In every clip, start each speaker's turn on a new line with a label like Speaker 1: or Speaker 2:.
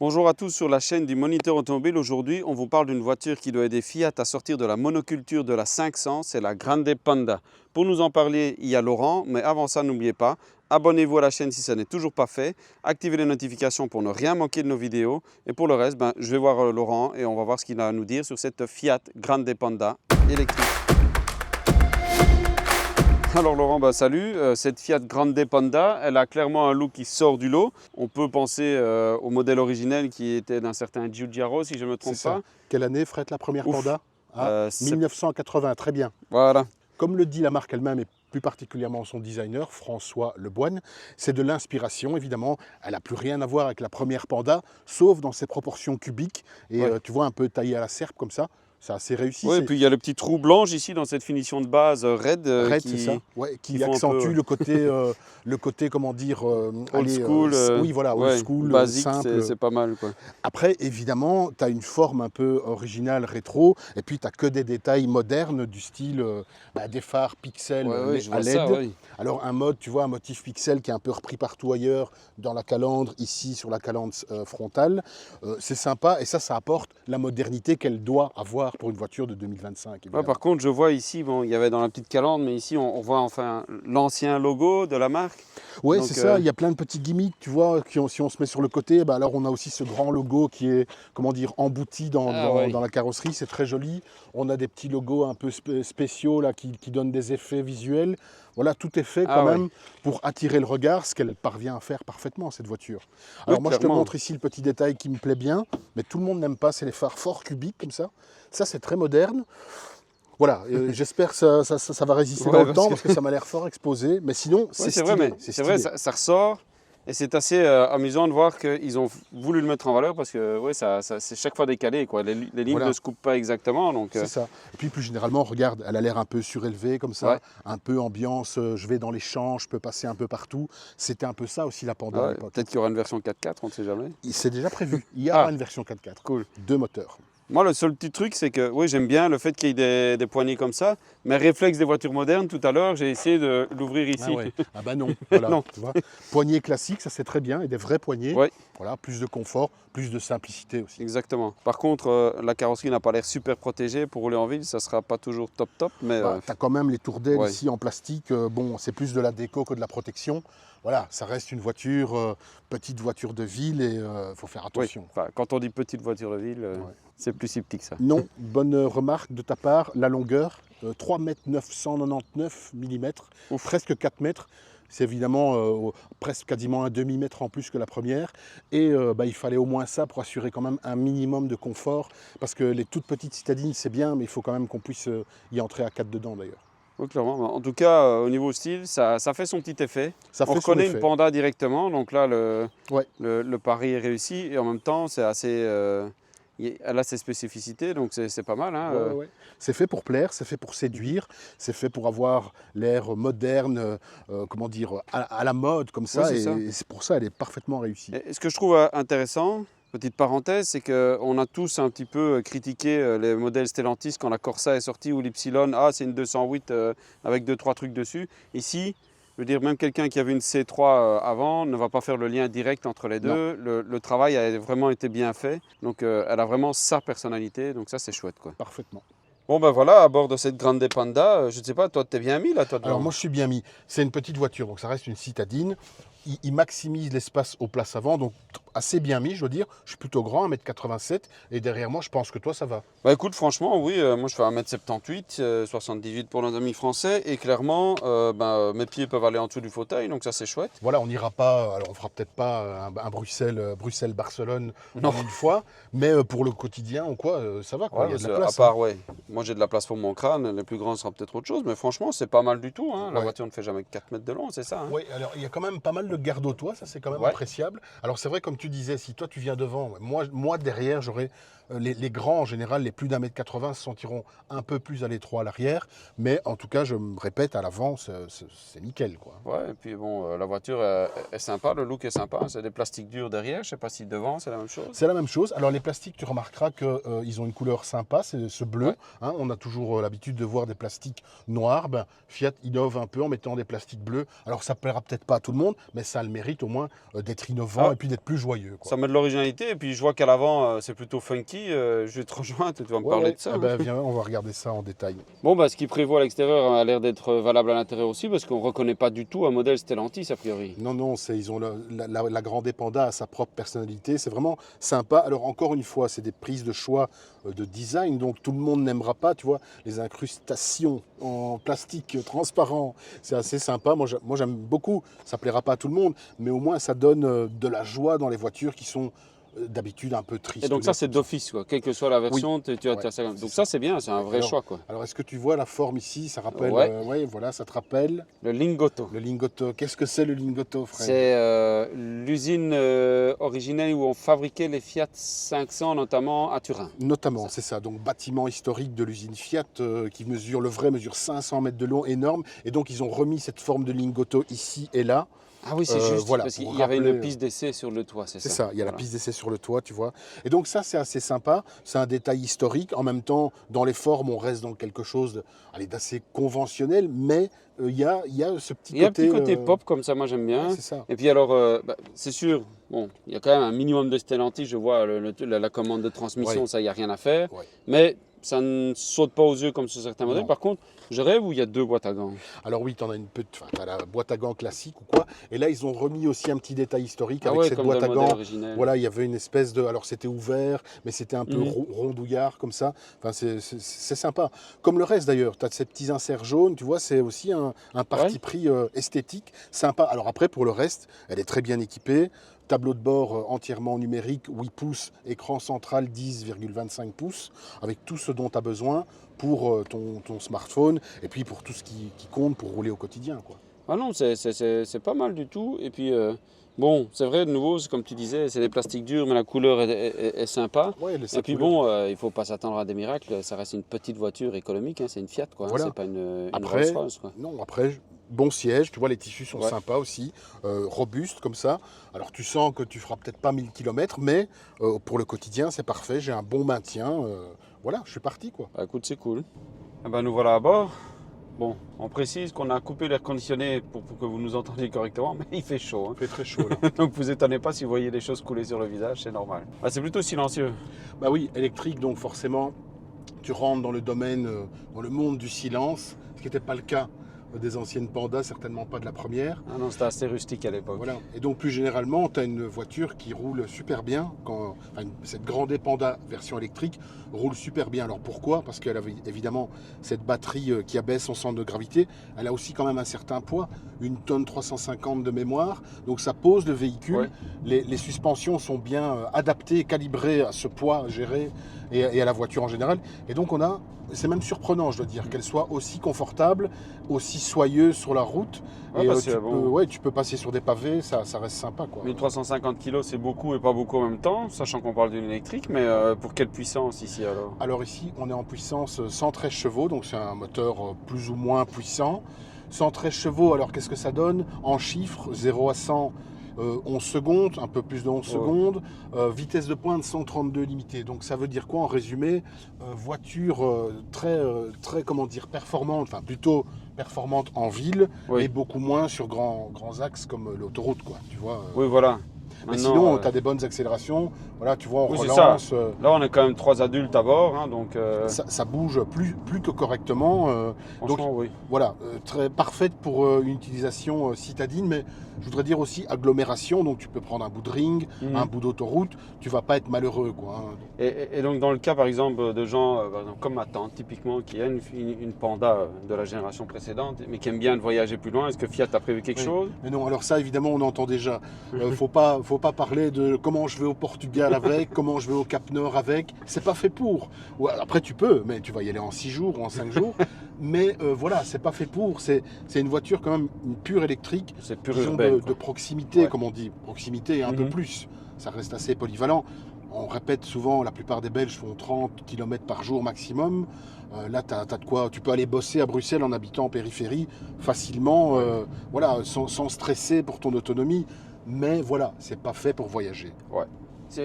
Speaker 1: Bonjour à tous sur la chaîne du Moniteur Automobile. Aujourd'hui, on vous parle d'une voiture qui doit aider Fiat à sortir de la monoculture de la 500, c'est la Grande Panda. Pour nous en parler, il y a Laurent, mais avant ça, n'oubliez pas, abonnez-vous à la chaîne si ce n'est toujours pas fait, activez les notifications pour ne rien manquer de nos vidéos. Et pour le reste, je vais voir Laurent et on va voir ce qu'il a à nous dire sur cette Fiat Grande Panda électrique. Alors Laurent, salut. Cette Fiat Grande Panda, elle a clairement un look qui sort du lot. On peut penser au modèle originel qui était d'un certain Giugiaro, si je ne me trompe pas.
Speaker 2: Quelle année, Fred, la première Panda 1980, très bien.
Speaker 1: Voilà.
Speaker 2: Comme le dit la marque elle-même et plus particulièrement son designer, François Leboine, c'est de l'inspiration, évidemment. Elle n'a plus rien à voir avec la première Panda, sauf dans ses proportions cubiques. Et tu vois, un peu taillée à la serpe comme ça. C'est assez réussi.
Speaker 1: Oui, et puis il y a le petit trou blanc ici dans cette finition de base raid.
Speaker 2: C'est ça, qui accentue le côté, comment dire,
Speaker 1: old school.
Speaker 2: Oui, voilà, old school,
Speaker 1: basique,
Speaker 2: simple.
Speaker 1: C'est pas mal, quoi.
Speaker 2: Après, évidemment, tu as une forme un peu originale, rétro, et puis tu n'as que des détails modernes du style des phares pixels à LED.
Speaker 1: Ça, ouais.
Speaker 2: Alors un mode, tu vois, un motif pixel qui est un peu repris partout ailleurs, dans la calandre, ici sur la calandre frontale. C'est sympa, et ça apporte la modernité qu'elle doit avoir pour une voiture de 2025.
Speaker 1: Ouais, par contre, je vois ici, il y avait dans la petite calandre, mais ici, on voit enfin l'ancien logo de la marque.
Speaker 2: Oui, c'est ça, il y a plein de petits gimmicks, tu vois, si on se met sur le côté, alors on a aussi ce grand logo qui est, comment dire, embouti dans la carrosserie, c'est très joli. On a des petits logos un peu spéciaux là, qui donnent des effets visuels. Voilà, tout est fait quand même pour attirer le regard, ce qu'elle parvient à faire parfaitement, cette voiture. Alors moi, je te montre ici le petit détail qui me plaît bien, mais tout le monde n'aime pas, c'est les phares fort cubiques comme ça. Ça, c'est très moderne. Voilà, j'espère que ça va résister dans le temps parce que ça m'a l'air fort exposé. Mais sinon, c'est stylé.
Speaker 1: C'est vrai, ça ressort. Et c'est assez amusant de voir qu'ils ont voulu le mettre en valeur parce que c'est chaque fois décalé, quoi. Les lignes ne se coupent pas exactement.
Speaker 2: C'est ça. Et puis plus généralement, regarde, elle a l'air un peu surélevée comme ça, un peu ambiance, je vais dans les champs, je peux passer un peu partout. C'était un peu ça aussi la Panda à l'époque.
Speaker 1: Peut-être qu'il y aura une version 4x4, on ne sait jamais.
Speaker 2: C'est déjà prévu, il y aura une version 4x4.
Speaker 1: Cool.
Speaker 2: 2 moteurs.
Speaker 1: Moi, le seul petit truc, c'est que oui, j'aime bien le fait qu'il y ait des poignées comme ça, mais réflexe des voitures modernes, tout à l'heure, j'ai essayé de l'ouvrir ici.
Speaker 2: Ah bah non, voilà,
Speaker 1: non.
Speaker 2: Tu vois. Poignées classiques, ça c'est très bien, et des vraies poignées.
Speaker 1: Ouais.
Speaker 2: Voilà, plus de confort, plus de simplicité aussi.
Speaker 1: Exactement. Par contre, la carrosserie n'a pas l'air super protégée. Pour rouler en ville, ça ne sera pas toujours top, mais...
Speaker 2: tu as quand même les tours d'aile ici en plastique. Bon, c'est plus de la déco que de la protection. Voilà, ça reste une voiture, petite voiture de ville et il faut faire attention.
Speaker 1: Enfin, quand on dit petite voiture de ville, c'est plus si petit que ça.
Speaker 2: Non, bonne remarque de ta part, la longueur, 3,999 mm, presque 4 mètres. C'est évidemment presque quasiment un demi-mètre en plus que la première. Et il fallait au moins ça pour assurer quand même un minimum de confort. Parce que les toutes petites citadines, c'est bien, mais il faut quand même qu'on puisse y entrer à 4 dedans d'ailleurs.
Speaker 1: Oui, clairement. En tout cas, au niveau style, ça fait son petit effet. On reconnaît une Panda directement. Donc là, le pari est réussi. Et en même temps, c'est assez... elle a ses spécificités, donc c'est pas mal. Hein,
Speaker 2: C'est fait pour plaire, c'est fait pour séduire, c'est fait pour avoir l'air moderne, comment dire, à la mode comme ça. Et c'est pour ça qu'elle est parfaitement réussie.
Speaker 1: Et ce que je trouve intéressant, petite parenthèse, c'est qu'on a tous un petit peu critiqué les modèles Stellantis quand la Corsa est sortie ou l'Ypsilon. Ah, c'est une 208 avec 2-3 trucs dessus. Ici, je veux dire, même quelqu'un qui avait une C3 avant ne va pas faire le lien direct entre les deux. Le travail a vraiment été bien fait. Donc, elle a vraiment sa personnalité. Donc ça, c'est chouette, quoi.
Speaker 2: Parfaitement.
Speaker 1: Bon, voilà, à bord de cette Grande Panda, je ne sais pas, toi, t'es bien mis, là, toi,
Speaker 2: Alors, moi, je suis bien mis. C'est une petite voiture, donc ça reste une citadine. Il maximise l'espace aux places avant, donc assez bien mis, je veux dire. Je suis plutôt grand, 1m87, et derrière moi, je pense que toi, ça va.
Speaker 1: Bah écoute, franchement, oui, moi je fais 1m78, 78 pour nos amis français, et clairement, mes pieds peuvent aller en dessous du fauteuil, donc ça c'est chouette.
Speaker 2: Voilà, on n'ira pas, alors on fera peut-être pas un Bruxelles-Barcelone une fois, mais pour le quotidien ou quoi, ça va, quoi. Il y a de la place.
Speaker 1: À part, moi j'ai de la place pour mon crâne, les plus grands sera peut-être autre chose, mais franchement, c'est pas mal du tout. Hein. La voiture ne fait jamais que 4 mètres de long, c'est ça. Hein.
Speaker 2: Oui, alors il y a quand même pas mal de garde-au-toit, ça c'est quand même appréciable. Alors c'est vrai, comme tu disais, si toi tu viens devant, moi derrière, j'aurai les grands en général, les plus d'1m80 se sentiront un peu plus à l'étroit à l'arrière, mais en tout cas, je me répète, à l'avant, c'est nickel, quoi.
Speaker 1: Ouais, et puis bon, la voiture est sympa, le look est sympa, c'est des plastiques durs derrière, je sais pas si devant c'est la même chose.
Speaker 2: C'est la même chose. Alors les plastiques, tu remarqueras qu'ils ont une couleur sympa, c'est ce bleu.
Speaker 1: Ouais.
Speaker 2: Hein, on a toujours l'habitude de voir des plastiques noirs. Fiat innove un peu en mettant des plastiques bleus. Alors ça plaira peut-être pas à tout le monde, mais mais ça a le mérite au moins d'être innovant et puis d'être plus joyeux, quoi.
Speaker 1: Ça met de l'originalité et puis je vois qu'à l'avant c'est plutôt funky. Je vais te rejoindre, tu vas me parler de ça.
Speaker 2: Ah ben, viens, on va regarder ça en détail.
Speaker 1: Bon, bah, ce qui prévoit à l'extérieur a l'air d'être valable à l'intérieur aussi parce qu'on ne reconnaît pas du tout un modèle Stellantis a priori.
Speaker 2: Non, non, ils ont la Grande Panda a sa propre personnalité. C'est vraiment sympa. Alors encore une fois, c'est des prises de choix de design, donc tout le monde n'aimera pas, tu vois, les incrustations en plastique transparent. C'est assez sympa. Moi, j'aime beaucoup. Ça plaira pas à tout le monde, mais au moins ça donne de la joie dans les voitures qui sont d'habitude un peu triste.
Speaker 1: Et donc ça c'est d'office, quoi. Quelle que soit la version, tu as ça. Donc ça c'est bien, c'est un vrai choix, quoi.
Speaker 2: Alors est-ce que tu vois la forme ici? Ça rappelle, ouais, voilà, ça te rappelle
Speaker 1: le Lingotto.
Speaker 2: Le Lingotto. Qu'est-ce que c'est le Lingotto, Fred?
Speaker 1: C'est l'usine originelle où on fabriquait les Fiat 500, notamment à Turin.
Speaker 2: Notamment, c'est ça. Donc bâtiment historique de l'usine Fiat qui mesure, le vrai mesure 500 mètres de long, énorme. Et donc ils ont remis cette forme de Lingotto ici et là.
Speaker 1: Ah oui, c'est juste,
Speaker 2: voilà,
Speaker 1: parce qu'il y avait une piste d'essai sur le toit, c'est ça.
Speaker 2: C'est ça, il y a la piste d'essai sur le toit, tu vois. Et donc ça, c'est assez sympa, c'est un détail historique. En même temps, dans les formes, on reste dans quelque chose d'assez conventionnel, mais il y a ce petit côté...
Speaker 1: Il y a un petit côté pop, comme ça, moi j'aime bien.
Speaker 2: Ouais, c'est ça.
Speaker 1: Et puis alors, c'est sûr, bon, il y a quand même un minimum de Stellantis, je vois la commande de transmission, ça, il n'y a rien à faire. Ouais. Mais ça ne saute pas aux yeux comme sur certains modèles. Par contre, je rêve où il y a deux boîtes à gants.
Speaker 2: Alors oui, tu en as une petite, t'as la boîte à gants classique ou quoi. Et là, ils ont remis aussi un petit détail historique avec cette boîte à gants. Voilà, il y avait une espèce de, alors c'était ouvert, mais c'était un peu rondouillard comme ça. Enfin, c'est sympa. Comme le reste d'ailleurs, tu as ces petits inserts jaunes, tu vois, c'est aussi un parti pris esthétique, sympa. Alors après, pour le reste, elle est très bien équipée. Tableau de bord entièrement numérique, 8 pouces, écran central 10,25 pouces, avec tout ce dont tu as besoin pour ton smartphone et puis pour tout ce qui compte pour rouler au quotidien, quoi.
Speaker 1: Ah non, c'est pas mal du tout. Et puis, bon, c'est vrai, de nouveau, comme tu disais, c'est des plastiques durs, mais la couleur est sympa.
Speaker 2: Ouais,
Speaker 1: et puis bon, il ne faut pas s'attendre à des miracles, ça reste une petite voiture économique, hein, c'est une Fiat, quoi.
Speaker 2: Voilà.
Speaker 1: C'est pas une
Speaker 2: Rolls-Royce, quoi. Non, après... Bon siège, tu vois, les tissus sont sympas aussi, robustes comme ça. Alors tu sens que tu feras peut-être pas 1000 km, mais pour le quotidien, c'est parfait. J'ai un bon maintien. Voilà, je suis parti, quoi.
Speaker 1: Bah, écoute, c'est cool. Eh ben, nous voilà à bord. Bon, on précise qu'on a coupé l'air conditionné pour que vous nous entendiez correctement, mais il fait chaud. Hein.
Speaker 2: Il fait très chaud, là.
Speaker 1: Donc vous étonnez pas si vous voyez des choses couler sur le visage, c'est normal. Bah, c'est plutôt silencieux.
Speaker 2: Bah oui, électrique, donc forcément, tu rentres dans le domaine, dans le monde du silence, ce qui n'était pas le cas des anciennes Panda, certainement pas de la première.
Speaker 1: Ah non, c'était assez rustique à l'époque.
Speaker 2: Voilà. Et donc plus généralement, tu as une voiture qui roule super bien. Cette Grande Panda version électrique roule super bien. Alors pourquoi? Parce qu'elle avait évidemment cette batterie qui abaisse son centre de gravité. Elle a aussi quand même un certain poids, 1 tonne 350 de mémoire. Donc ça pose le véhicule. Ouais. Les suspensions sont bien adaptées, calibrées à ce poids géré et à la voiture en général. Et donc c'est même surprenant, je dois dire, qu'elle soit aussi confortable, aussi soyeuse sur la route.
Speaker 1: Ouais,
Speaker 2: et tu peux passer sur des pavés, ça reste sympa, quoi.
Speaker 1: 1350 kg, c'est beaucoup et pas beaucoup en même temps, sachant qu'on parle d'une électrique, mais pour quelle puissance ici alors?
Speaker 2: Alors ici, on est en puissance 113 chevaux, donc c'est un moteur plus ou moins puissant. 113 chevaux, alors qu'est-ce que ça donne? En chiffres, 0 à 100, 11 secondes, un peu plus de 11 secondes, vitesse de pointe 132 limitée. Donc ça veut dire quoi en résumé? Voiture très comment dire, performante, enfin plutôt performante en ville, et beaucoup moins sur grands axes comme l'autoroute, quoi, tu vois.
Speaker 1: Oui, voilà.
Speaker 2: Mais sinon, tu as des bonnes accélérations. Voilà, tu vois, on relance.
Speaker 1: Là, on est quand même 3 adultes à bord, hein, donc...
Speaker 2: Ça bouge plus que correctement. Donc,
Speaker 1: oui.
Speaker 2: Voilà, très parfaite pour une utilisation citadine, mais je voudrais dire aussi agglomération. Donc, tu peux prendre un bout de ring, un bout d'autoroute. Tu vas pas être malheureux, quoi. Hein.
Speaker 1: Et donc, dans le cas, par exemple, de gens comme ma tante, typiquement, qui a une Panda de la génération précédente, mais qui aime bien voyager plus loin, est-ce que Fiat a prévu quelque chose?
Speaker 2: Mais non, alors ça, évidemment, on entend déjà. Faut pas parler de comment je vais au Portugal avec, comment je vais au Cap Nord avec. C'est pas fait pour. Ouais, après, tu peux, mais tu vas y aller en 6 jours ou en 5 jours. Mais voilà, c'est pas fait pour. C'est une voiture quand même une pure électrique.
Speaker 1: C'est pure urbaine,
Speaker 2: de proximité, comme on dit. Proximité et un peu plus. Ça reste assez polyvalent. On répète souvent, la plupart des Belges font 30 km par jour maximum. Là, tu as de quoi. Tu peux aller bosser à Bruxelles en habitant en périphérie facilement, voilà, sans stresser pour ton autonomie. Mais voilà, c'est pas fait pour voyager.
Speaker 1: Ouais.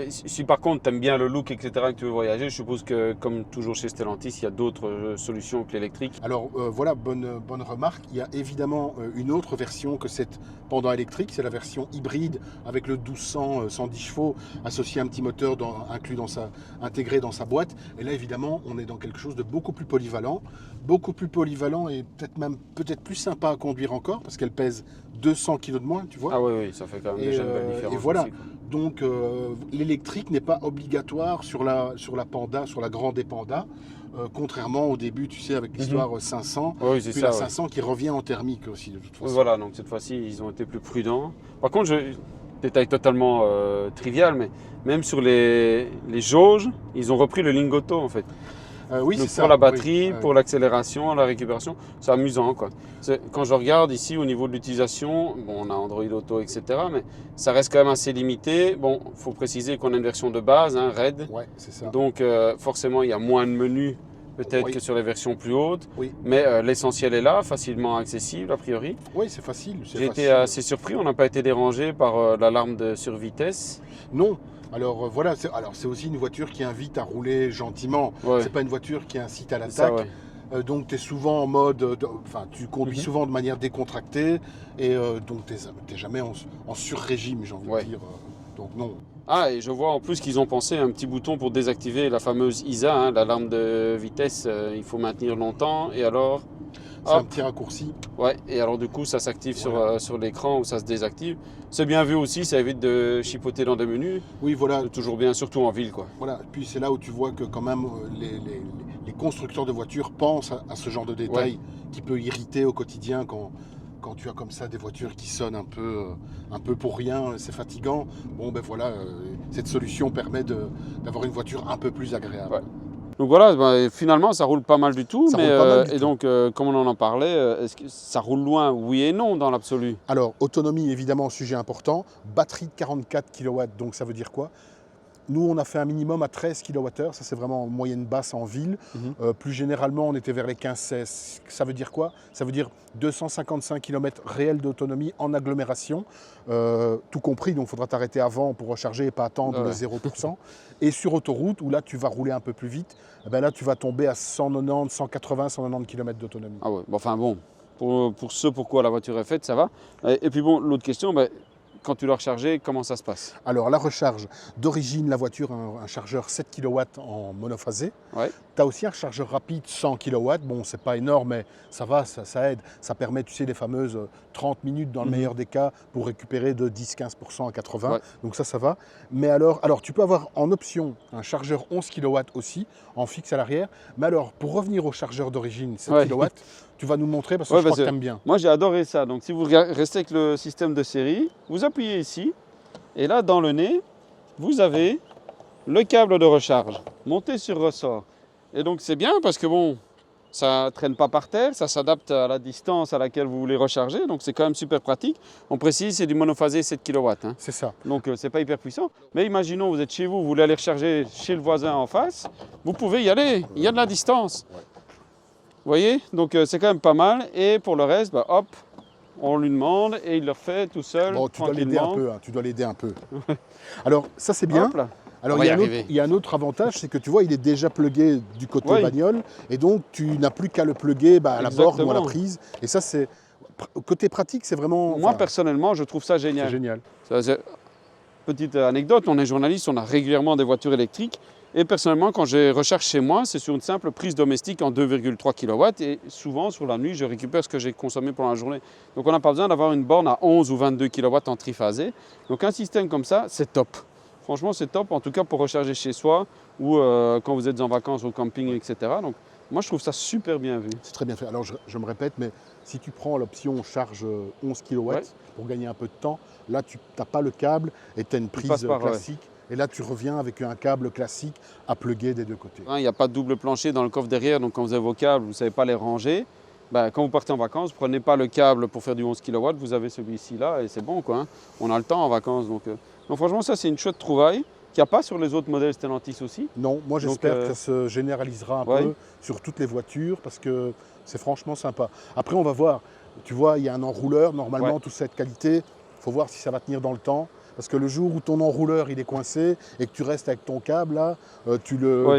Speaker 1: Si par contre tu aimes bien le look, etc., que tu veux voyager, je suppose que comme toujours chez Stellantis, il y a d'autres solutions que l'électrique.
Speaker 2: Alors voilà, bonne remarque. Il y a évidemment une autre version que cette Panda électrique, c'est la version hybride avec le 1200 110 chevaux associé à un petit moteur intégré dans sa boîte. Et là évidemment, on est dans quelque chose de beaucoup plus polyvalent et peut-être plus sympa à conduire encore parce qu'elle pèse 200 kg de moins, tu vois.
Speaker 1: Ah oui, ça fait quand même déjà une belle différence.
Speaker 2: Et voilà.
Speaker 1: Aussi,
Speaker 2: donc l'électrique n'est pas obligatoire sur la Panda, sur la grande Panda. Contrairement au début, tu sais, avec l'histoire 500,
Speaker 1: oui,
Speaker 2: puis la 500 qui revient en thermique aussi, de toute façon.
Speaker 1: Oui, voilà, donc cette fois-ci, ils ont été plus prudents. Par contre, détail totalement trivial, mais même sur les jauges, ils ont repris le Lingotto, en fait.
Speaker 2: Oui, c'est ça.
Speaker 1: Pour la batterie,
Speaker 2: oui.
Speaker 1: pour l'accélération, la récupération, c'est amusant, quoi. Quand je regarde ici au niveau de l'utilisation, bon, on a Android Auto, etc., mais ça reste quand même assez limité. Bon, il faut préciser qu'on a une version de base, hein, RED.
Speaker 2: Ouais, c'est ça.
Speaker 1: Donc, forcément, il y a moins de menus peut-être que sur les versions plus hautes.
Speaker 2: Oui.
Speaker 1: Mais l'essentiel est là, facilement accessible a priori.
Speaker 2: Oui, c'est facile.
Speaker 1: J'ai été assez surpris, on n'a pas été dérangé par l'alarme de survitesse.
Speaker 2: Non. Alors voilà, c'est aussi une voiture qui invite à rouler gentiment.
Speaker 1: Ouais.
Speaker 2: C'est pas une voiture qui incite à l'attaque. Ouais. Donc tu es souvent en mode, tu conduis souvent de manière décontractée et donc tu n'es jamais en sur-régime, j'ai envie de dire. Donc non.
Speaker 1: Ah, et je vois en plus qu'ils ont pensé à un petit bouton pour désactiver la fameuse ISA, hein, l'alarme de vitesse, il faut maintenir longtemps et alors...
Speaker 2: C'est un petit raccourci.
Speaker 1: Ouais, et alors du coup ça s'active sur l'écran ou ça se désactive. C'est bien vu aussi, ça évite de chipoter dans des menus.
Speaker 2: Oui, voilà.
Speaker 1: C'est toujours bien, surtout en ville, quoi.
Speaker 2: Voilà, puis c'est là où tu vois que quand même les constructeurs de voitures pensent à ce genre de détails qui peut irriter au quotidien quand tu as comme ça des voitures qui sonnent un peu pour rien, c'est fatigant. Bon ben voilà, cette solution permet d'avoir une voiture un peu plus agréable.
Speaker 1: Ouais. Donc voilà, finalement ça roule pas mal du tout. Et donc, comme on en parlait, est-ce que ça roule loin? Oui et non dans l'absolu.
Speaker 2: Alors, autonomie évidemment, sujet important. Batterie de 44 kW, donc ça veut dire quoi? Nous, on a fait un minimum à 13 kWh, ça c'est vraiment en moyenne basse en ville. Plus généralement, on était vers les 15-16. Ça veut dire quoi? Ça veut dire 255 km réels d'autonomie en agglomération, tout compris, donc il faudra t'arrêter avant pour recharger et pas attendre le 0%. Et sur autoroute, où là tu vas rouler un peu plus vite, ben là tu vas tomber à 190, 180, 190 km d'autonomie.
Speaker 1: Ah ouais, enfin bon, pour ce pourquoi la voiture est faite, ça va. Et puis bon, l'autre question, quand tu dois recharger, comment ça se passe?
Speaker 2: Alors la recharge, d'origine la voiture a un chargeur 7 kW en monophasé.
Speaker 1: Ouais.
Speaker 2: Tu as aussi un chargeur rapide 100 kW, bon c'est pas énorme mais ça va, ça aide. Ça permet tu sais les fameuses 30 minutes dans le meilleur des cas pour récupérer de 10-15% à 80, donc ça va. Mais alors tu peux avoir en option un chargeur 11 kW aussi, en fixe à l'arrière, mais alors pour revenir au chargeur d'origine 7 kW, tu vas nous montrer parce que je crois que tu aimes bien.
Speaker 1: Moi j'ai adoré ça, donc si vous restez avec le système de série, vous appuyez ici, et là dans le nez, vous avez le câble de recharge, monté sur ressort. Et donc c'est bien parce que bon, ça ne traîne pas par terre, ça s'adapte à la distance à laquelle vous voulez recharger, donc c'est quand même super pratique. On précise, c'est du monophasé 7 kW. Hein.
Speaker 2: C'est ça.
Speaker 1: Donc c'est pas hyper puissant. Mais imaginons, vous êtes chez vous, vous voulez aller recharger chez le voisin en face, vous pouvez y aller, il y a de la distance. Vous voyez, donc c'est quand même pas mal. Et pour le reste, hop, on lui demande et il le fait tout seul.
Speaker 2: Bon, tu dois l'aider un peu, hein, tu dois l'aider un peu. Alors ça c'est bien. Alors il y a un autre avantage, c'est que tu vois, il est déjà plugué du côté bagnole et donc tu n'as plus qu'à le pluguer à la borne ou à la prise. Et ça c'est, côté pratique, c'est vraiment...
Speaker 1: Moi personnellement, je trouve ça génial.
Speaker 2: C'est génial.
Speaker 1: Petite anecdote, on est journaliste, on a régulièrement des voitures électriques. Et personnellement, quand je recharge chez moi, c'est sur une simple prise domestique en 2,3 kW. Et souvent, sur la nuit, je récupère ce que j'ai consommé pendant la journée. Donc on n'a pas besoin d'avoir une borne à 11 ou 22 kW en triphasé. Donc un système comme ça, c'est top. Franchement, c'est top, en tout cas pour recharger chez soi ou quand vous êtes en vacances au camping, etc. Donc moi, je trouve ça super bien vu.
Speaker 2: C'est très bien fait. Alors je me répète, mais si tu prends l'option charge 11 kW pour gagner un peu de temps, là, tu n'as pas le câble et tu as une prise classique. Et là, tu reviens avec un câble classique à plugger des deux côtés.
Speaker 1: Il n'y a pas de double plancher dans le coffre derrière, donc quand vous avez vos câbles, vous ne savez pas les ranger. Quand vous partez en vacances, vous ne prenez pas le câble pour faire du 11 kW, vous avez celui-ci là et c'est bon, quoi. Hein. On a le temps en vacances. Donc franchement, ça c'est une chouette trouvaille qu'il n'y a pas sur les autres modèles Stellantis aussi.
Speaker 2: Non, moi j'espère que ça se généralisera un peu sur toutes les voitures parce que c'est franchement sympa. Après, on va voir. Tu vois, il y a un enrouleur, normalement, toute cette qualité. Il faut voir si ça va tenir dans le temps. Parce que le jour où ton enrouleur il est coincé et que tu restes avec ton câble, là, tu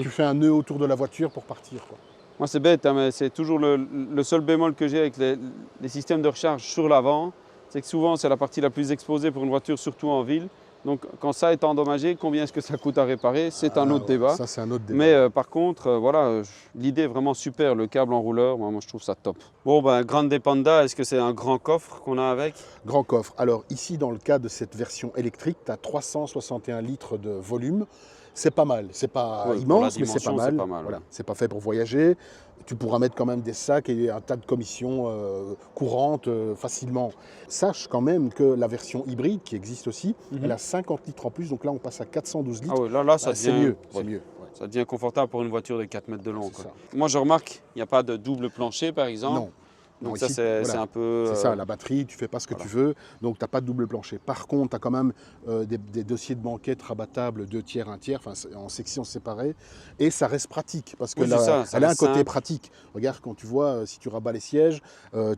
Speaker 2: fais un nœud autour de la voiture pour partir, quoi.
Speaker 1: Moi, c'est bête, hein, mais c'est toujours le seul bémol que j'ai avec les systèmes de recharge sur l'avant. C'est que souvent, c'est la partie la plus exposée pour une voiture, surtout en ville. Donc, quand ça est endommagé, combien est-ce que ça coûte à réparer? C'est un autre débat.
Speaker 2: Ça, c'est un autre débat.
Speaker 1: Mais par contre, voilà, l'idée est vraiment super. Le câble enrouleur, moi, je trouve ça top. Bon, ben, Grande Panda, est-ce que c'est un grand coffre qu'on a avec?
Speaker 2: Grand coffre. Alors, ici, dans le cas de cette version électrique, tu as 361 litres de volume. C'est pas mal. C'est pas immense, mais c'est pas mal. Voilà. C'est pas fait pour voyager. Tu pourras mettre quand même des sacs et un tas de commissions courantes facilement. Sache quand même que la version hybride, qui existe aussi, elle a 50 litres en plus. Donc là, on passe à 412 litres.
Speaker 1: Ah oui, là ça devient...
Speaker 2: c'est mieux.
Speaker 1: Ouais.
Speaker 2: C'est mieux.
Speaker 1: Ça devient confortable pour une voiture de 4 mètres de long.
Speaker 2: C'est ça.
Speaker 1: Moi, je remarque, il n'y a pas de double plancher, par exemple.
Speaker 2: Non.
Speaker 1: Donc
Speaker 2: non,
Speaker 1: ça, c'est un peu...
Speaker 2: C'est ça, la batterie, tu fais pas ce que tu veux, donc tu n'as pas de double plancher. Par contre, tu as quand même des dossiers de banquette rabattables 2 tiers, 1 tiers, en sections séparées, et ça reste pratique, parce que elle a un côté pratique. Regarde, quand tu vois, si tu rabats les sièges,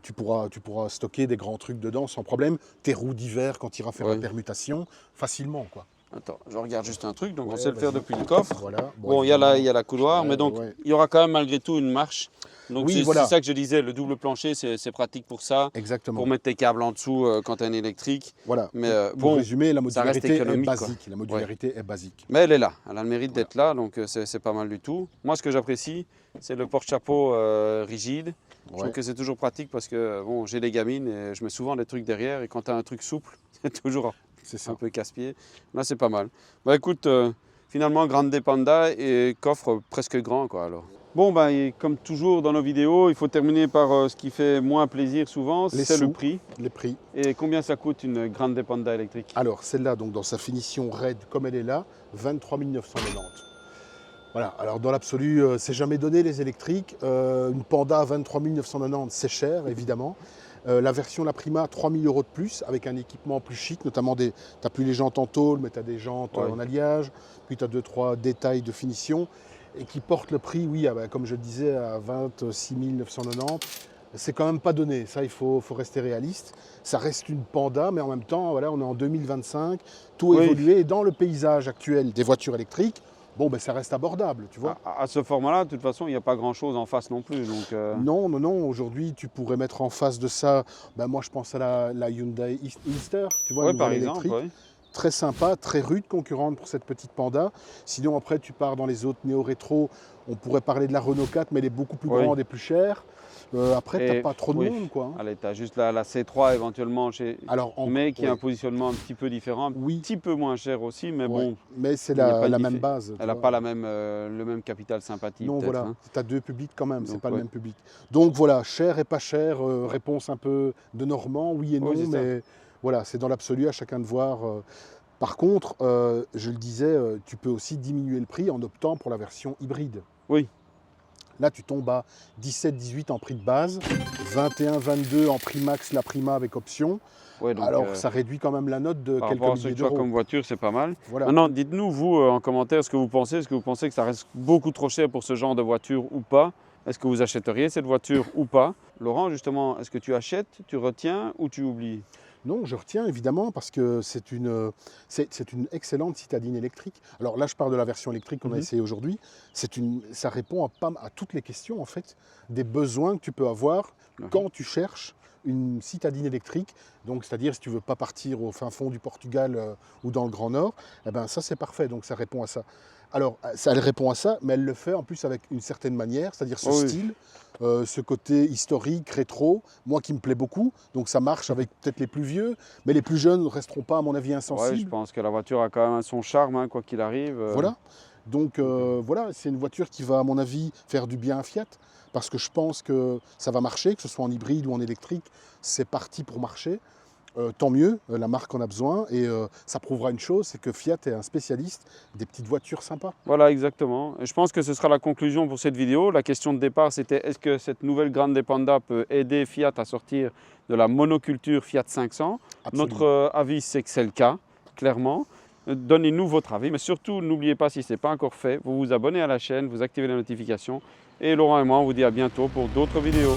Speaker 2: tu pourras stocker des grands trucs dedans sans problème. Tes roues d'hiver, quand tu iras faire la permutation, facilement, quoi.
Speaker 1: Attends, je regarde juste un truc, donc on sait le faire depuis le coffre.
Speaker 2: Voilà.
Speaker 1: Bon, il y a la couloir, mais donc il y aura quand même malgré tout une marche. Donc c'est ça que je disais, le double plancher, c'est pratique pour ça.
Speaker 2: Exactement.
Speaker 1: Pour mettre tes câbles en dessous quand tu as un électrique.
Speaker 2: Voilà.
Speaker 1: Mais
Speaker 2: pour résumer, la modularité est basique.
Speaker 1: Quoi.
Speaker 2: La modularité est basique.
Speaker 1: Mais elle est là, elle a le mérite d'être là, donc c'est pas mal du tout. Moi, ce que j'apprécie, c'est le porte-chapeau rigide. Je trouve que c'est toujours pratique parce que bon, j'ai des gamines et je mets souvent des trucs derrière, et quand tu as un truc souple, c'est toujours un peu casse-pied. Là, c'est pas mal. Bah écoute, finalement, Grande Panda et coffre presque grand, quoi, alors. Bon, ben, comme toujours dans nos vidéos, il faut terminer par ce qui fait moins plaisir souvent, c'est le prix.
Speaker 2: Les prix.
Speaker 1: Et combien ça coûte une Grande Panda électrique?
Speaker 2: Alors, celle-là, donc dans sa finition raide comme elle est là, 23 990. Voilà, alors dans l'absolu, c'est jamais donné les électriques. Une Panda à 23 990, c'est cher, évidemment. La version La Prima, 3 000 € de plus, avec un équipement plus chic, notamment tu n'as plus les jantes en tôle, mais tu as des jantes en alliage, puis tu as 2-3 détails de finition, et qui portent le prix, oui, comme je le disais, à 26 990. C'est quand même pas donné, ça il faut rester réaliste. Ça reste une Panda, mais en même temps, voilà, on est en 2025, tout évolué, et dans le paysage actuel des voitures électriques, bon, ben, ça reste abordable, tu vois.
Speaker 1: À ce format-là, de toute façon, il n'y a pas grand-chose en face non plus. Donc,
Speaker 2: Non. Aujourd'hui, tu pourrais mettre en face de ça, ben, moi je pense à la Hyundai Easter, tu vois,
Speaker 1: par exemple.
Speaker 2: Très sympa, très rude concurrente pour cette petite Panda. Sinon, après, tu pars dans les autres néo-rétro. On pourrait parler de la Renault 4, mais elle est beaucoup plus grande et plus chère. Après, tu n'as pas trop de monde, quoi.
Speaker 1: Allez, tu as juste la C3 éventuellement, mais qui a un positionnement un petit peu différent, un petit peu moins cher aussi, mais bon.
Speaker 2: Mais c'est la même base.
Speaker 1: Elle n'a pas le même capital sympathie.
Speaker 2: Non, voilà,
Speaker 1: hein.
Speaker 2: tu as deux publics quand même, c'est pas le même public. Donc voilà, cher et pas cher, réponse un peu de Normand, oui et non, mais voilà, c'est dans l'absolu, à chacun de voir. Par contre, je le disais, tu peux aussi diminuer le prix en optant pour la version hybride.
Speaker 1: Oui.
Speaker 2: Là, tu tombes à 17-18 en prix de base, 21-22 en prix max, la Prima avec option. Ouais, donc, alors, ça réduit quand même la note de quelques milliers d'euros.
Speaker 1: Comme voiture, c'est pas mal. Voilà. Maintenant, dites-nous, vous, en commentaire, ce que vous pensez. Est-ce que vous pensez que ça reste beaucoup trop cher pour ce genre de voiture ou pas? Est-ce que vous achèteriez cette voiture ou pas? Laurent, justement, est-ce que tu achètes, tu retiens ou tu oublies?
Speaker 2: Non, je retiens évidemment parce que c'est une excellente citadine électrique. Alors là, je parle de la version électrique qu'on a essayé aujourd'hui. Ça répond à toutes les questions en fait, des besoins que tu peux avoir quand tu cherches une citadine électrique. Donc, c'est-à-dire si tu ne veux pas partir au fin fond du Portugal ou dans le Grand Nord, eh ben, ça c'est parfait. Donc ça répond à ça. Alors, elle répond à ça, mais elle le fait en plus avec une certaine manière, c'est-à-dire ce style, ce côté historique, rétro, moi qui me plaît beaucoup. Donc ça marche avec peut-être les plus vieux, mais les plus jeunes ne resteront pas, à mon avis, insensibles.
Speaker 1: Ouais, je pense que la voiture a quand même son charme, hein, quoi qu'il arrive.
Speaker 2: Voilà. Donc voilà, c'est une voiture qui va, à mon avis, faire du bien à Fiat, parce que je pense que ça va marcher, que ce soit en hybride ou en électrique, c'est parti pour marcher. Tant mieux, la marque en a besoin et ça prouvera une chose, c'est que Fiat est un spécialiste des petites voitures sympas.
Speaker 1: Voilà, exactement. Et je pense que ce sera la conclusion pour cette vidéo. La question de départ, c'était est-ce que cette nouvelle Grande Panda peut aider Fiat à sortir de la monoculture Fiat 500?
Speaker 2: Absolument.
Speaker 1: Notre avis, c'est que c'est le cas, clairement. Donnez-nous votre avis, mais surtout, n'oubliez pas, si ce n'est pas encore fait, vous vous abonnez à la chaîne, vous activez les notifications. Et Laurent et moi, on vous dit à bientôt pour d'autres vidéos.